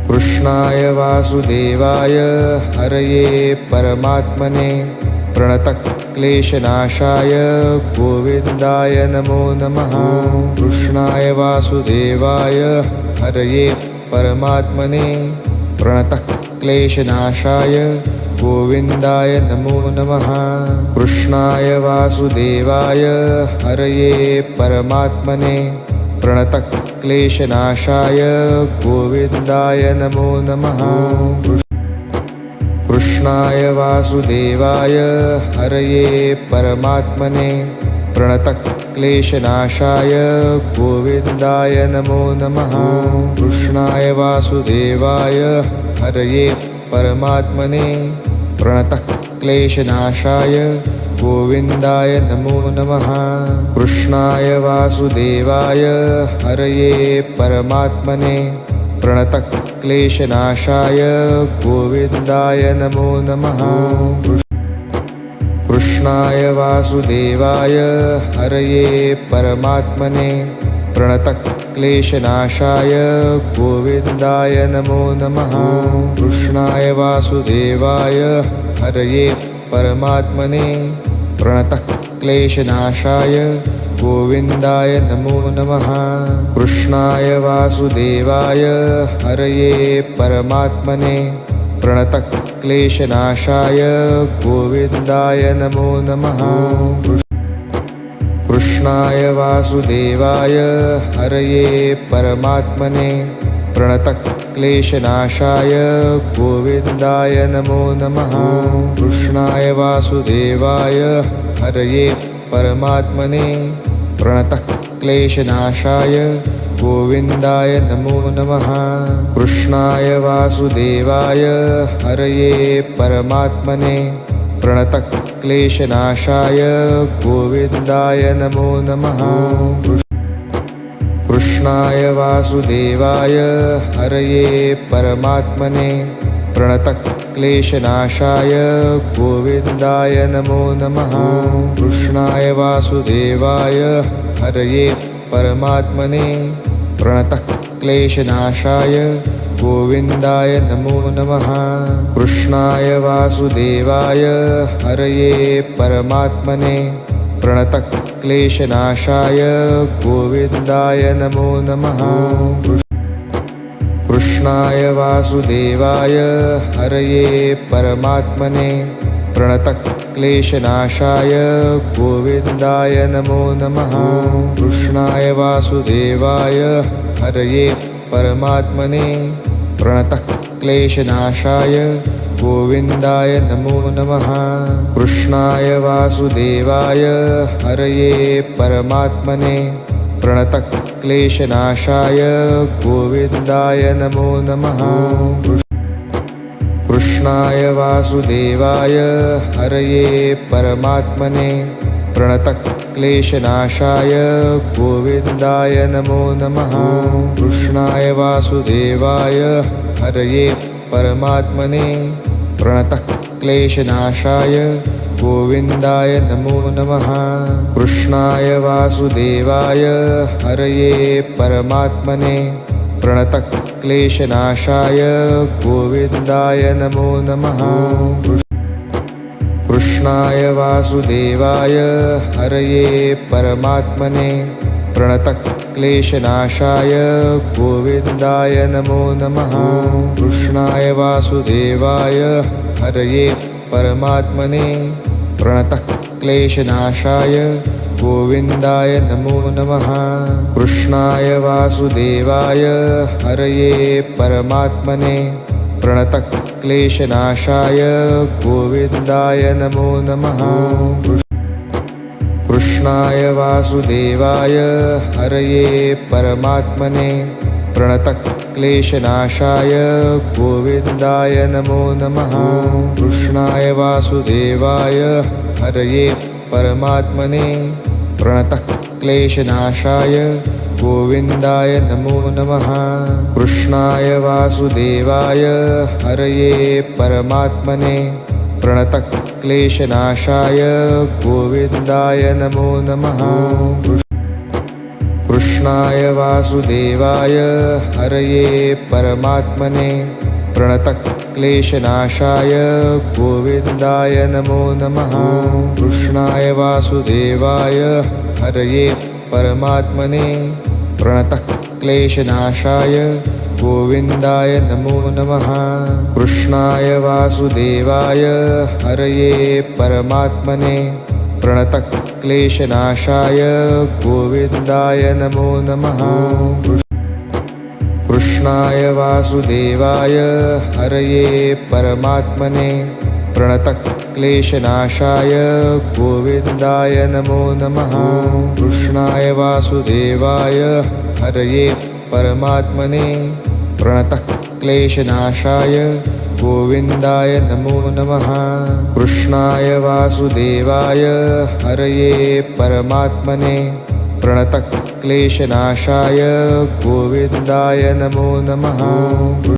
कृष्णाय वासुदेवाय हरये परमात्मने प्रणतक्लेशनाशाय गोविन्दाय नमो नमः। कृष्णाय वासुदेवाय हरये परमात्मने प्रणतक्लेशनाशाय गोविन्दाय नमो नमः। कृष्णाय वासुदेवाय हरये परमात्मने प्रणतक्लेशनाशाय गोविन्दाय नमो नमः। कृष्णाय वासुदेवाय हरये परमात्मने प्रणतक्लेशनाशाय गोविन्दाय नमो नमः। कृष्णाय वासुदेवाय हरये परमात्मने प्रणतक्लेशनाशाय गोविन्दाय नमो नमः। कृष्णाय वासुदेवाय हरये परमात्मने प्रणतक्लेशनाशाय गोविन्दाय नमो नमः। कृष्णाय वासुदेवाय हरये परमात्मने प्रणतक्लेशनाशाय गोविन्दाय नमो नमः। कृष्णाय वासुदेवाय हरये परमात्मने प्रणतक्लेशनाशाय गोविन्दाय नमो नमः। कृष्णाय वासुदेवाय हरये परमात्मने प्रणतक्लेशनाशाय गोविन्दाय नमो नमः। कृष्णाय वासुदेवाय हरये परमात्मने प्रणतक्लेशनाशाय गोविन्दाय नमो नमः। कृष्णाय वासुदेवाय हरये परमात्मने प्रणतक्लेशनाशाय गोविन्दाय नमो नमः। कृष्णाय वासुदेवाय हरये परमात्मने प्रणतक्लेशनाशाय गोविन्दाय नमो नमः। कृष्णाय वासुदेवाय हरये परमात्मने प्रणतक्लेशनाशाय गोविन्दाय नमो नमः। कृष्णाय वासुदेवाय हरये परमात्मने प्रणतक्लेशनाशाय गोविन्दाय नमो नमः। कृष्णाय वासुदेवाय हरये परमात्मने प्रणतक्लेशनाशाय गोविन्दाय नमो नमः। कृष्णाय वासुदेवाय हरये परमात्मने प्रणतक्लेशनाशाय गोविन्दाय नमो नमः। कृष्णाय वासुदेवाय हरये परमात्मने प्रणतक्लेशनाशाय गोविन्दाय नमो नमः। कृष्णाय वासुदेवाय हरये परमात्मने प्रणतक्लेशनाशाय गोविन्दाय नमो नमः। कृष्णाय वासुदेवाय हरये परमात्मने प्रणतक्लेशनाशाय गोविन्दाय नमो नमः। कृष्णाय वासुदेवाय हरये परमात्मने प्रणतक्लेशनाशाय गोविन्दाय नमो नमः। कृष्णाय वासुदेवाय हरये परमात्मने प्रणतक्लेशनाशाय गोविन्दाय नमो नमः। कृष्णाय वासुदेवाय हरये परमात्मने प्रणतक्लेशनाशाय गोविन्दाय नमो नमः। कृष्णाय वासुदेवाय हरये परमात्मने प्रणतक्लेशनाशाय गोविन्दाय नमो नमः। कृष्णाय वासुदेवाय हरये परमात्मने प्रणतक्लेशनाशाय गोविन्दाय नमो नमः। कृष्णाय वासुदेवाय हरये परमात्मने प्रणतक्लेशनाशाय गोविन्दाय नमो नमः। कृष्णाय वासुदेवाय हरये परमात्मने प्रणतक्लेशनाशाय गोविन्दाय नमो नमः। कृष्णाय वासुदेवाय हरये परमात्मने प्रणतक्लेशनाशाय गोविन्दाय नमो नमः। कृष्णाय वासुदेवाय हरये परमात्मने प्रणतक्लेशनाशाय गोविन्दाय नमो नमः। कृष्णाय वासुदेवाय हरये परमात्मने प्रणतक्लेशनाशाय गोविन्दाय नमो नमः। कृष्णाय वासुदेवाय हरये परमात्मने प्रणतक्लेशनाशाय गोविन्दाय नमो नमः। कृष्णाय वासुदेवाय हरये परमात्मने प्रणतक्लेशनाशाय गोविन्दाय नमो नमः। कृष्णाय वासुदेवाय हरये परमात्मने प्रणतक्लेशनाशाय गोविन्दाय नमो नमः। कृष्णाय वासुदेवाय हरये परमात्मने प्रणतक्लेशनाशाय गोविन्दाय नमो नमः।